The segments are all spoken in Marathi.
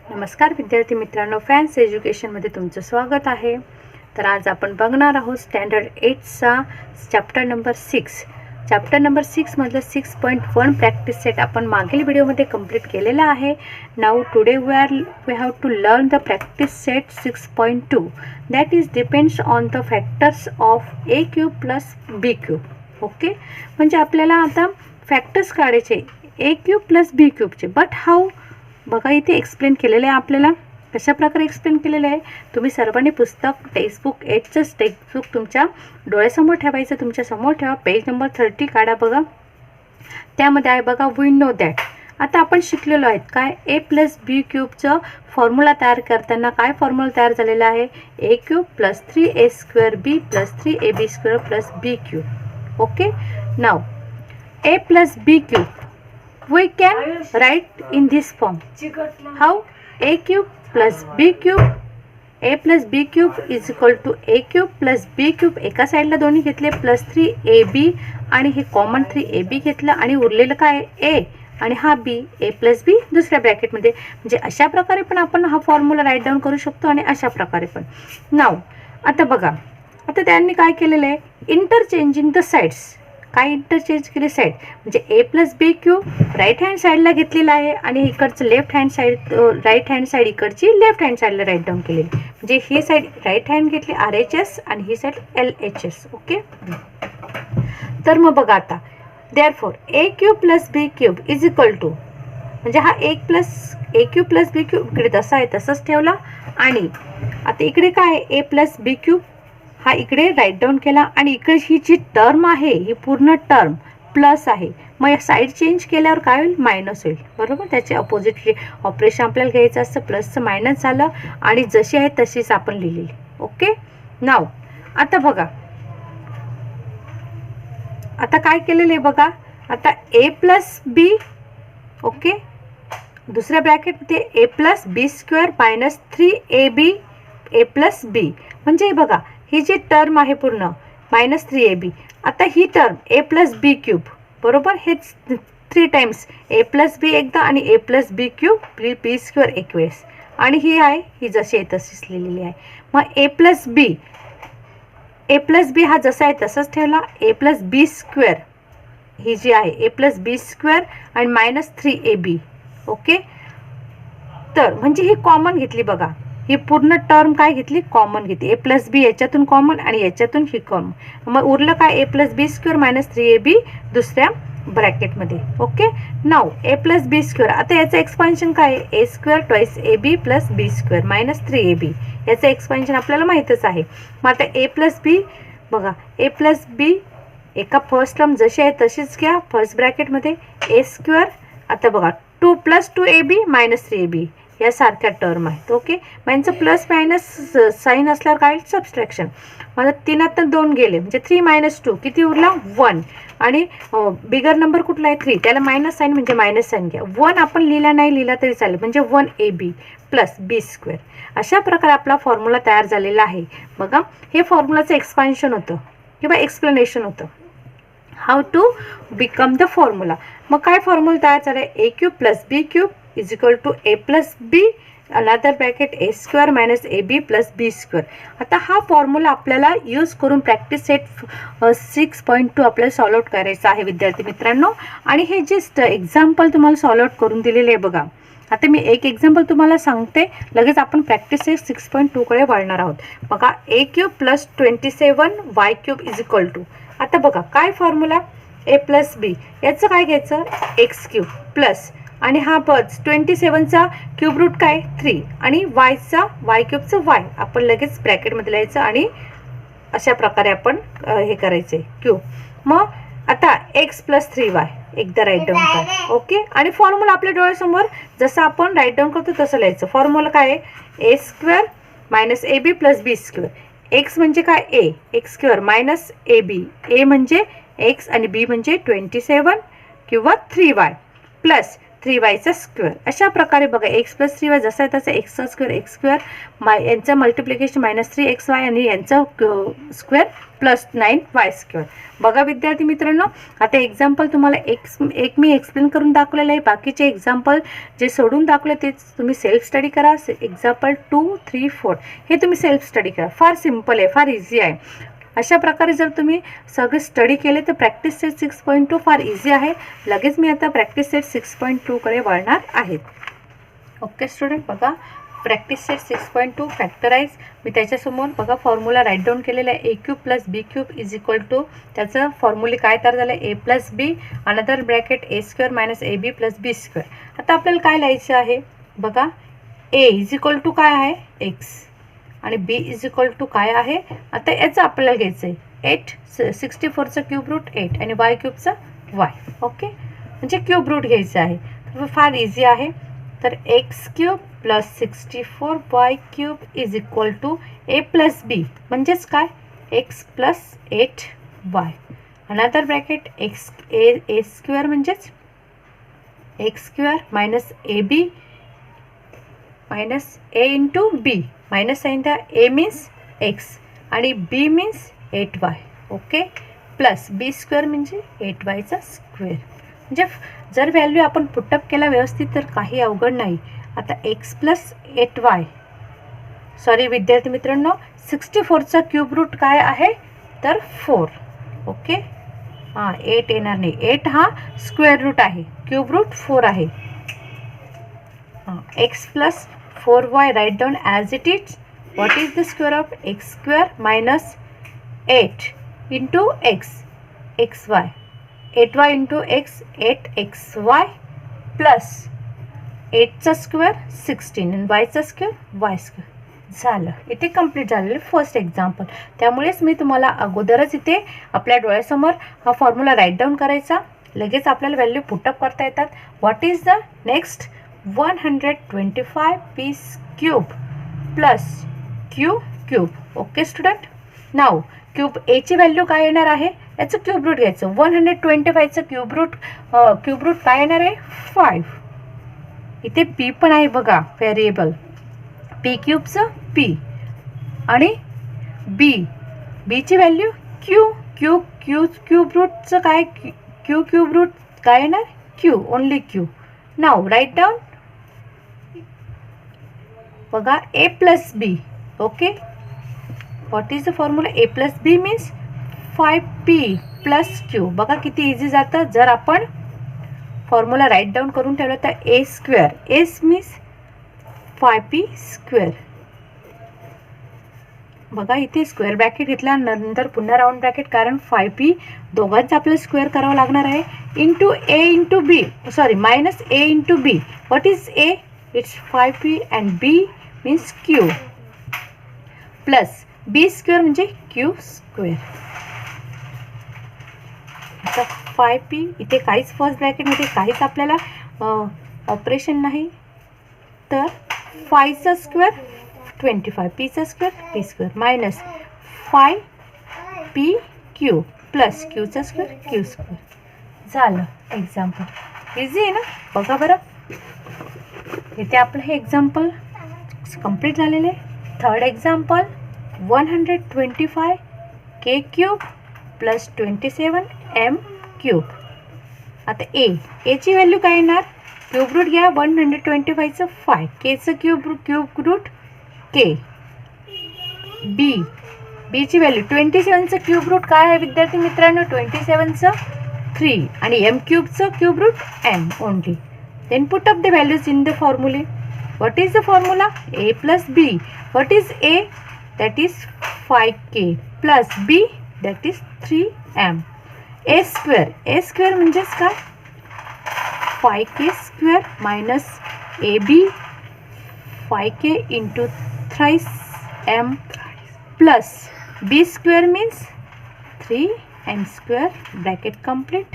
नमस्कार विद्यार्थी मित्रांनो, फॅन्सी एज्युकेशनमध्ये तुमचं स्वागत आहे. तर आज आपण बघणार आहोत स्टँडर्ड 8चा चॅप्टर नंबर 6. चॅप्टर नंबर 6 मधलं 6.1 प्रॅक्टिस सेट आपण मागील व्हिडिओमध्ये कंप्लीट केलेला आहे. Now today we have to learn the practice set 6.2 that is depends on the factors of a cube plus B cube. Okay, म्हणजे आपल्याला आता फॅक्टर्स काढायचे ए क्यूब प्लस बी क्यूबचे. बट हाऊ बघा, इथे एक्सप्लेन केलेलं आहे. आपल्याला कशा प्रकारे एक्सप्लेन केलेलं आहे, तुम्ही सर्वांनी पुस्तक टेक्स्टबुक 8चं टेक्स्टबुक तुमच्या डोळ्यासमोर ठेवायचं. तुमच्या समोर ठेवा, पेज नंबर 30 काढा. बघा त्यामध्ये आहे बघा, वी नो दॅट. आता आपण शिकलेलो आहेत काय, ए प्लस बी क्यूबचं फॉर्म्युला तयार करताना काय फॉर्म्युला तयार झालेला आहे, a cube plus 3a² b plus 3ab² plus B cube. Okay, now a plus B cube we can write in this form. How? A cube plus b cube, a plus b cube is equal to a cube plus b cube. एका साईडला दोन्ही घेतले प्लस 3ab आणि हे कॉमन 3ab घेतलं आणि उरलेलं काय a आणि हा b, a प्लस b दुसऱ्या ब्रॅकेटमध्ये. म्हणजे अशा प्रकारे पण आपण हा फॉर्म्युला राईट डाऊन करू शकतो आणि अशा प्रकारे पण. नाव आता बघा, आता त्यांनी काय केलेलं आहे, इंटरचेंजिंग द साईड्स. काय इंटरचेंज केले साईड, म्हणजे A plus B cube right hand साईडला घेतलेला आहे आणि इकडचं left hand side, right hand side इकडची लेफ्ट हँड साईडला राईट डाऊन केलेली. म्हणजे ही साईड राईट हँड घेतली RHS आणि ही साईड LHS. ओके, तर मग बघा आता, therefore A cube plus B cube is equal to, म्हणजे हा A cube plus B cube इकडे तसा आहे तसंच ठेवला आणि आता इकडे काय ए प्लस बी क्यूब हा इकडे राईट डाऊन केला आणि इकडे ही जी टर्म आहे ही पूर्ण टर्म प्लस आहे. मग साईड चेंज केल्यावर काय होईल, मायनस होईल. बरोबर, त्याचे अपोजिट ऑपरेशन आपल्याला घ्यायचं असतं. प्लसचं मायनस झालं आणि जशी आहे तशीच आपण लिहिलेली. ओके, नाव आता बघा, आता काय केलेलं आहे बघा, आता ए प्लस बी. ओके, दुसऱ्या ब्रॅकेटमध्ये ए प्लस b² मायनस 3ab ए प्लस बी. म्हणजे बघा, ही जी टर्म आहे पूर्ण मायनस 3ab. आता ही टर्म ए प्लस बी क्यूब, बरोबर, हे 3 टाइम्स ए प्लस बी एकदा आणि ए प्लस बी क्यूब b² एक वेळेस आणि ही आहे ही जशी आहे तशीच लिहिलेली आहे. मग ए प्लस बी हा जसा आहे तसंच ठेवला. ए प्लस b² ही जी आहे ए प्लस b² आणि मायनस 3ab. ओके, तर म्हणजे ही कॉमन घेतली बघा, ही पूर्ण टर्म काय घेतली, कॉमन घेतली. ए प्लस बी याच्यातून कॉमन आणि याच्यातून ही कॉमन. मग उरलं काय, ए प्लस b² मायनस 3ab दुसऱ्या ब्रॅकेटमध्ये. Okay, now a plus b². आता याचं एक्सपान्शन काय आहे, a² twice ab plus b² minus 3ab. याचं एक्सपान्शन आपल्याला माहीतच आहे. मग आता ए प्लस बी बघा, ए प्लस बी एका फर्स्ट टर्म जशी आहे तशीच घ्या फर्स्ट ब्रॅकेटमध्ये a². आता बघा 2 प्लस 2ab मायनस 3ab यासारख्या टर्म आहेत. ओके, मग यांचं प्लस मायनस साईन असल्यावर काय, सबस्ट्रॅक्शन. मला 3 2 गेले म्हणजे 3 मायनस 2 किती उरला, 1. आणि बिगर नंबर कुठला आहे 3, त्याला मायनस साईन म्हणजे मायनस साईन घ्या. 1 आपण लिहिला तरी चालेल, म्हणजे 1ab प्लस b². अशा प्रकारे आपला फॉर्म्युला तयार झालेला आहे. बघा, हे फॉर्म्युलाचं एक्सपान्शन होतं किंवा एक्सप्लेनेशन होतं, how to become the formula. मग काय फॉर्म्युला तयार झाला आहे, a cube plus B cube is equal to a plus b another bracket a² minus ab plus b². आता हा फॉर्म्युला आपल्याला यूज करून प्रॅक्टिस सेट 6.2 आपल्याला सॉल्व आउट करायचा आहे विद्यार्थी मित्रांनो. आणि हे जे एक्झाम्पल तुम्हाला सॉल्व आउट करून दिलेले आहे बघा, आता मी एक एक्झाम्पल तुम्हाला सांगते, लगेच आपण प्रॅक्टिस सेट 6.2 कडे वळणार आहोत. बघा, a cube plus 27 y cube is equal to, आता बघा काय फॉर्म्युला, ए प्लस बी याचं काय घ्यायचं, एक्स क्यूब प्लस आणि हा बस 27चा क्यूब रूट काय 3 आणि वाय क्यूबचं वाय आपण लगेच ब्रॅकेटमध्ये लिहायचं आणि अशा प्रकारे आपण हे करायचं आहे क्यूब. मग आता एक्स प्लस 3y एकदा राईट डाऊन करा. ओके, आणि फॉर्म्युला आपल्या डोळ्यासमोर जसं आपण राईट डाऊन करतो तसं लिहायचं. फॉर्म्युला काय आहे, a² minus ab plus b². X म्हणजे काय a² मायनस ab, a म्हणजे एक्स आणि b म्हणजे 27 किंवा 3y प्लस 3y स्क्वेअर. अशा प्रकारे बघा x + 3y जसं आहे तसं x स्क्वेअर x स्क्वेअर यांचं मल्टिप्लिकेशन -3xy आणि यांचं स्क्वेअर +9y स्क्वेअर. बघा विद्यार्थी मित्रांनो, आता एक्झाम्पल तुम्हाला एक मी एक्सप्लेन करून दाखवलेलं आहे. बाकीचे एक्झाम्पल जे सोडून दाखवले ते तुम्ही सेल्फ स्टडी करा. एक्झाम्पल 2, 3, 4 हे तुम्ही सेल्फ स्टडी करा. फार सिम्पल आहे, फार इझी आहे. अशा प्रकारे जर तुम्ही सगळे स्टडी केले तर प्रॅक्टिस सेट 6.2 फार इझी आहे. लगेच मी आता प्रॅक्टिस सेट 6.2 कडे वळणार आहे. ओके स्टुडंट, बघा प्रॅक्टिस सेट 6.2 फॅक्टराइज. मी त्याच्यासमोर बघा फॉर्म्युला राईट डाऊन केलेला आहे. a³ + b³ = त्याचं फॉर्म्युले काय तयार झालं a + b another bracket a² - ab + b². आता आपल्याला काय लिहायचं आहे बघा. a = काय आहे x आणि b = काय आहे. आता याचं आपल्याला घ्यायचं आहे 8 64चं क्यूब रूट 8 आणि y³ y. ओके, म्हणजे क्यूब रूट घ्यायचं आहे. तर फार इझी आहे. तर x³ + 64y³ = a + b म्हणजेच काय x + 8y another bracket a² म्हणजेच x² - ab - a × b minus sine द्या. a मीन्स x आणि b means 8y. Okay, plus b² म्हणजे 8y स्क्वेअर. म्हणजे जर व्हॅल्यू आपण पुटअप केला व्यवस्थित तर काही अवघड नाही. आता x + 8y सॉरी विद्यार्थी मित्रांनो 64चा क्यूब रूट काय आहे तर 4. ओके, 8 येणार नाही. 8 हा स्क्वेअर रूट आहे, क्यूब रूट 4 आहे. x + 4y write down as it is. What is the square of x² - 8 into x xy 8y into x 8xy plus 8चा स्क्वेअर 16 आणि yचा स्क्वेअर y². झालं, इथे कंप्लीट झालेलं फर्स्ट एक्झाम्पल. त्यामुळेच मी तुम्हाला अगोदरच इथे आपल्या डोळ्यासमोर हा फॉर्म्युला राईट डाऊन करायचा. लगेच आपल्याला व्हॅल्यू पुटअप करता येतात. What is the next 125p³ plus q³. Okay student, now cube एची व्हॅल्यू काय येणार आहे याचं क्यूब रूट घ्यायचं. 125चं क्यूब रूट काय येणार आहे 5. इथे p पण आहे बघा व्हेरिएबल. p³ p आणि bची व्हॅल्यू क्यूब रूटचं काय क्यूब रूट काय येणार q ओनली q. नाव राईट डाऊन बघा a + b. Okay, what is the formula a + b means 5p + q. बघा किती इझी जातं जर आपण फॉर्म्युला राईट डाऊन करून ठेवलं तर a². a means 5p². बघा इथे स्क्वेअर ब्रॅकेट घेतल्यानंतर पुन्हा राऊंड ब्रॅकेट, कारण 5p दोघांचं आपल्याला स्क्वेअर करावं लागणार आहे. Into a into b sorry minus a into b. What is a? It's 5p and b means q plus b² म्हणजे q². आता 5p इथे काहीच फर्स्ट ब्रॅकेटमध्ये काहीच आपल्याला ऑपरेशन नाही. तर 5चा स्क्वेअर 25 pचा square p² minus 5pq plus qचा स्क्वेअर q². झालं एक्झाम्पल. इझी आहे ना. बघा बरं इथे आपलं हे एक्झाम्पल कंप्लीट झालेलं आहे. Third example 125k³ plus 27m³. आता एची व्हॅल्यू काय येणार क्यूब रूट घ्या 125चं 5 केचं क्यूब रूट k. बीची व्हॅल्यू 27चं क्यूब रूट काय आहे विद्यार्थी मित्रांनो 27चं 3 आणि m³ cube root m only. Then put up the values in the फॉर्म्युले. What is the formula a + b. What is a? That is 5k plus b that is 3m. a² म्हणजेच काय 5k² minus ab 5k into 3m plus b² means 3m² bracket complete.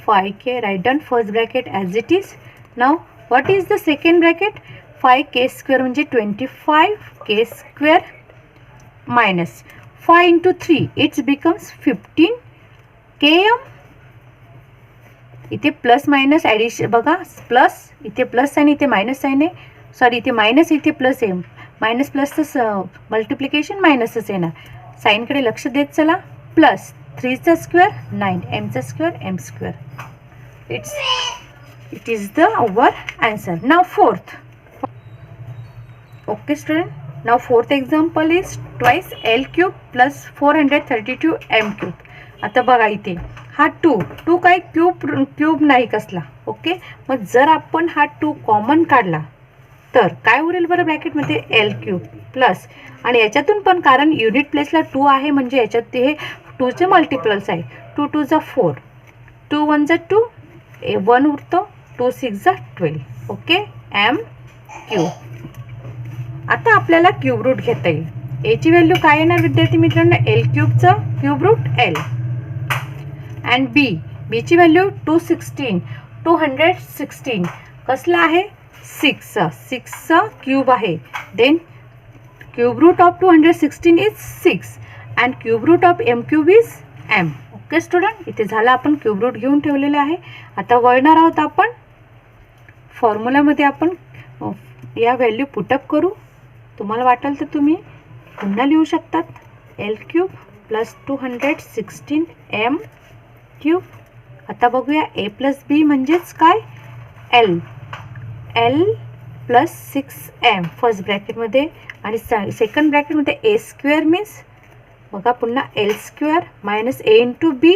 5k write down first bracket as it is. Now what is the second bracket? 5k² म्हणजे 25k² minus 5 into 3 it becomes 15km इथे प्लस मायनस ॲडिशन बघा, प्लस इथे प्लस साईन इथे मायनस साईन आहे, सॉरी इथे मायनस इथे प्लस आहे, मायनस प्लसचं मल्टिप्लिकेशन मायनसच येणार. साईनकडे लक्ष देत चला. प्लस 3चा स्क्वेअर 9, एमचा square m square. It is the our answer. Now fourth. Okay student, now fourth example is twice l cube plus 432 m cube. आता बघा इथे हा टू काय क्यूब नाही कसला. ओके, मग जर आपण हा 2 कॉमन काढला तर काय उरेल बरं ब्रॅकेटमध्ये, एल क्यूब प्लस, आणि याच्यातून पण कारण युनिट प्लेसला 2 आहे म्हणजे याच्यात हे 2चे मल्टिपल्स आहे. 2 2 जा 4, 2 1 जा 2, 1 उरतो, 2 6 जा 12. Okay, M cube. आता आपल्याला क्यूब रूट घेता येईल. एची व्हॅल्यू काय येणार विद्यार्थी मित्रांनो, एल क्यूबचं क्यूब रूट एल. अँड बीची व्हॅल्यू 216 कसला आहे, 6चा क्यूब आहे. Then cube root of 216 is 6 and cube root of m cube is m. Okay student, इथे झाला आपण क्यूब रूट घेऊन ठेवलेले आहे. आता वळणार आहोत आपण फॉर्म्युलामध्ये. आपण या व्हॅल्यू पुटअप करू. तुम्हाला वाटेल तर तुम्ही पुन्हा लिहू शकतात. L cube plus 216 M cube. आता बघूया ए प्लस बी म्हणजेच काय, एल प्लस 6m फर्स्ट ब्रॅकेटमध्ये, आणि सेकंड ब्रॅकेटमध्ये ए स्क्वेअर मीन्स बघा पुन्हा L square minus A into B,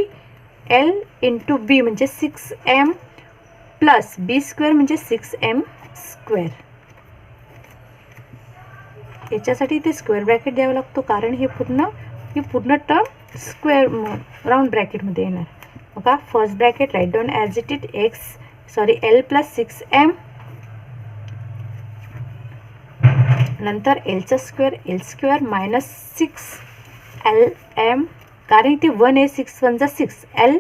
L into बी म्हणजे 6m प्लस बी स्क्वेअर म्हणजे 6m स्क्वेअर. याच्यासाठी इथे स्क्वेअर ब्रॅकेट द्यावा लागतो कारण ही पूर्ण टर्म स्क्वेअर राऊंड ब्रॅकेटमध्ये येणार. बघा first bracket right down as it is l plus 6m, नंतर एलचा square l square minus 6lm, कारण इथे 1 आहे, 6 1 जा 6, एल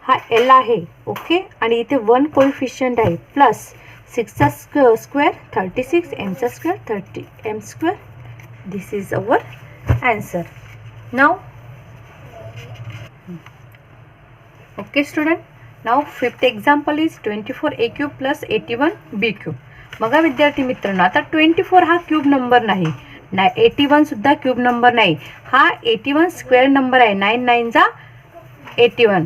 हा एल आहे. ओके, आणि इथे 1 कोइफिशियंट आहे, प्लस 6चा स्क्वेअर 36, एमचा square 30 m square. This is our answer. Now okay student, now fifth example is 24a cube plus 81b cube. बघा विद्यार्थी मित्रांनो, आता 24 हा क्यूब नंबर नाही, 81 सुद्धा क्यूब नंबर नाही, हा 81 स्क्वेअर नंबर आहे. 9 9 जा 81.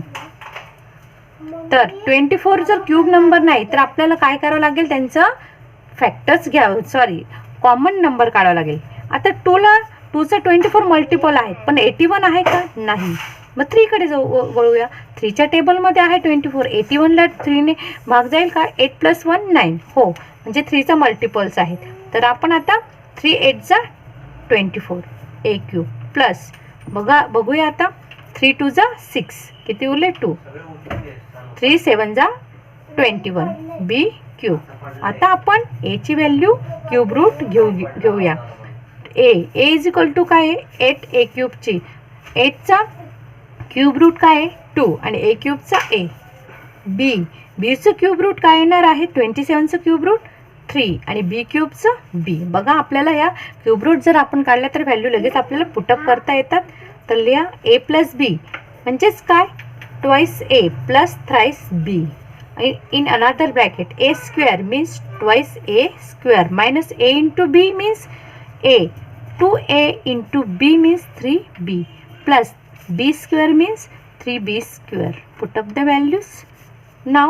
तर 24 जर क्यूब नंबर नाही तर आपल्याला काय करावं लागेल, त्यांचं फॅक्टर्स घ्यावं, कॉमन नंबर काढावं लागेल. आता 2चा 24 मल्टिपल आहेत पण 81 आहे का, नाही. मग 3कडे वळूया. 3च्या टेबलमध्ये आहे 24, 81ला 3ने भाग जाईल का, 8 + 1 9, हो, म्हणजे 3चा मल्टिपल्स आहेत. तर आपण आता 3 8 जा 24 ए क्यूब प्लस बघूया आता 3 2 जा 6, किती उरले 2, 3 7 जा 21 बी क्यूब. आता आपण एची व्हॅल्यू क्यूब रूट घेऊया. ए इज इक्वल टू काय आहे, 8 ए क्यूबची, 8चा क्यूब रूट काय आहे 2 आणि ए क्यूबचा ए. बीचं क्यूब रूट काय येणार आहे, 27चं क्यूब रूट 3 आणि बी क्यूबचं बी. बघा आपल्याला या क्यूब रूट जर आपण काढल्या तर व्हॅल्यू लगेच आपल्याला पुटअप करता येतात. तर लिहा ए प्लस बी म्हणजेच काय, twice A plus thrice B. In another bracket A square means twice A square minus A into B means A, 2a into B means 3b plus b square means 3b square. Put up the values. Now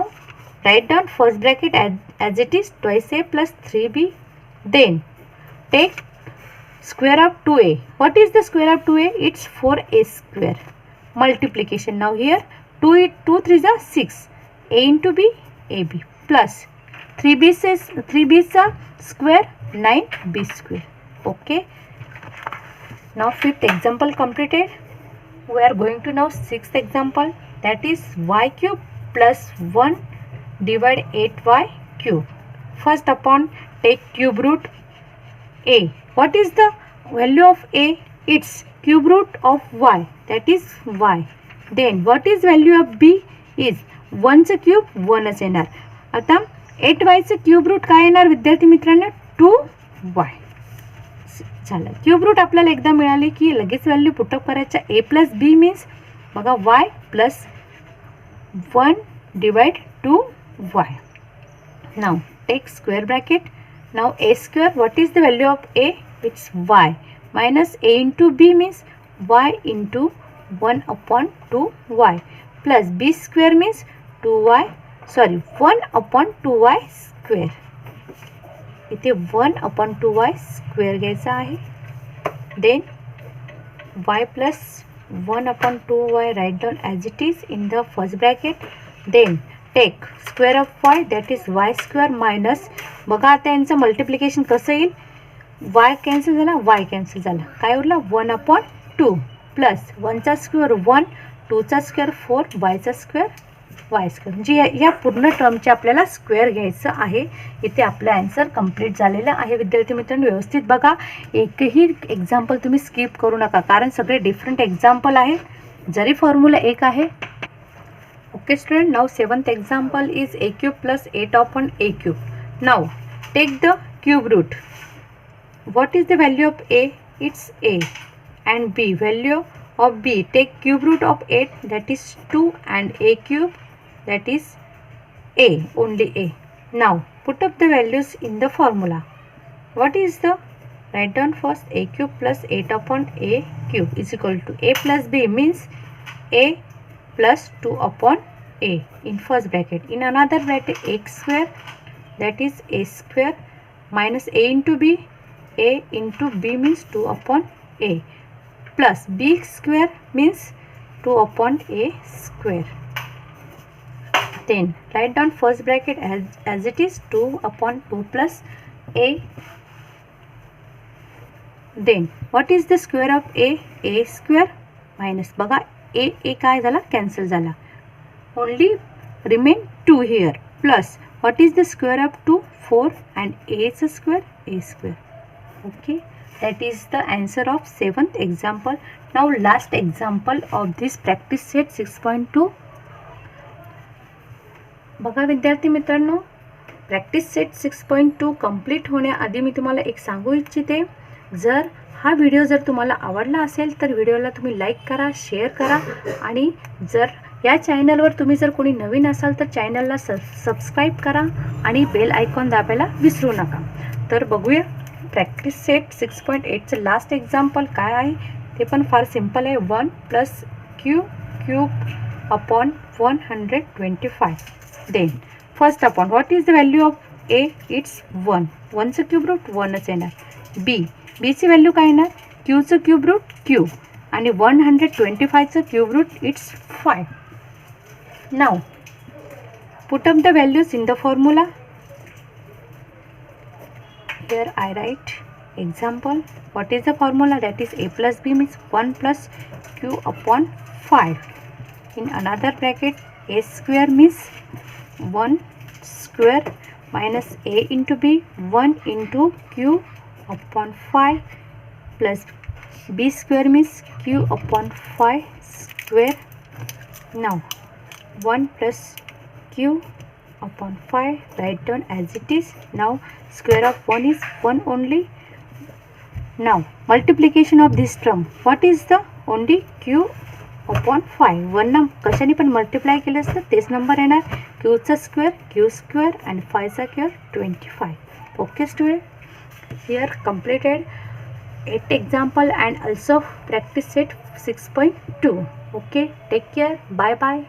write down first bracket as it is, twice a plus 3b. Then take square of 2a. What is the square of 2a? It's 4a square. Multiplication. Now here 2 3 is 6, a into b, ab plus 3b is square 9b square. Okay. Now fifth example completed. We are going to now sixth example, that is y cube plus 1 divide 8y cube. First upon take cube root a. What is the value of a? It's cube root of y, that is y. Then what is value of b? Is 1चा क्यूब 1च येणार. आता 8yचं क्यूब रूट काय येणार विद्यार्थी मित्रांनो, 2y. झालं. क्यूब रूट आपल्याला एकदा मिळाली की लगेच व्हॅल्यू पुटअप करायच्या. ए प्लस बी मीन्स बघा y plus 1 divide 2y. Now take square bracket. Now a square, what is the value of a? It's y, minus a into b means y into 1 upon 2y, plus b square means 1 upon 2y square. इथे 1 upon 2y square घ्यायचा आहे. Then y plus 1 upon 2y write down as it is in the first bracket. Then take square of y, that is y square minus, बघा आता यांचं मल्टिप्लिकेशन कसं येईल, y कॅन्सल झाला, y कॅन्सल झाला, काय उरला 1 upon 2 प्लस 1चा स्क्वेअर 1, 2चा स्क्वेअर 4, yचा स्क्वेअर y स्क्वेअर. म्हणजे या पूर्ण टर्मचे आपल्याला स्क्वेअर घ्यायचं आहे. इथे आपलं आन्सर कंप्लीट झालेलं आहे. विद्यार्थी मित्रांनो व्यवस्थित बघा, एकही एक्झाम्पल तुम्ही स्किप करू नका, कारण सगळे डिफरंट एक्झाम्पल आहे, जरी फॉर्म्युला एक आहे. Okay student, now 7th example is a cube plus 8 upon a cube. Now take the cube root. What is the value of a? It's a. And b, value of b, take cube root of 8, that is 2, and a cube, that is a, only a. Now put up the values in the formula. What is the, write down first, a cube plus 8 upon a cube is equal to a plus b means a plus 2 upon a in first bracket. In another bracket, x square, that is a square, minus a into b, a into b means 2 upon a, plus b square means 2 upon a square. Then write down first bracket as it is, 2 upon 2 plus a. Then what is the square of a? A square minus, बघा a काय झाला, कॅन्सल झाला, only remain 2 here, plus what is the square of 2? 4, and a is a square, a square. Okay, that is the answer of 7th example. Now last example of this practice set 6.2. बघा विद्यार्थी मित्रांनो, प्रॅक्टिस सेट 6.2 कंप्लीट होण्याआधी मी तुम्हाला एक सांगू इच्छिते, जर हा व्हिडिओ जर तुम्हाला आवडला असेल तर व्हिडिओला तुम्ही लाईक करा, शेअर करा, आणि जर या चॅनलवर तुम्ही जर कोणी नवीन असाल तर चॅनलला सबस्क्राईब करा आणि बेल आयकॉन दाबायला विसरू नका. तर बघूया प्रॅक्टिस सेट 6.8चं लास्ट एक्झाम्पल काय आहे. ते पण फार सिम्पल आहे. 1 plus q cube upon 125. Then first upon, what is the value of a? It's 1. 1चं क्यूब रूट 1च येणार. बीची व्हॅल्यू काय येणार? क्यूचं क्यूब रूट क्यू, आणि 125चं cube root it's 5. Now put up the values in the formula. Here I write example. What is the formula? That is a plus b means 1 plus q upon 5. In another bracket, a square means 1 square minus a into b, 1 into q upon 5, plus b square means q upon 5 square. Now 1 plus q upon 5, write down as it is. Now square of 1 is 1 only. Now multiplication of this term, what is the only q upon 5. 1 ना कशाने पण मल्टिप्लाय केलं असतं तेच नंबर येणार. क्यूचा स्क्वेअर क्यू स्क्वेअर आणि 5चा square 25. Okay student, here completed 8 example and also practice set 6.2. okay, take care, bye bye.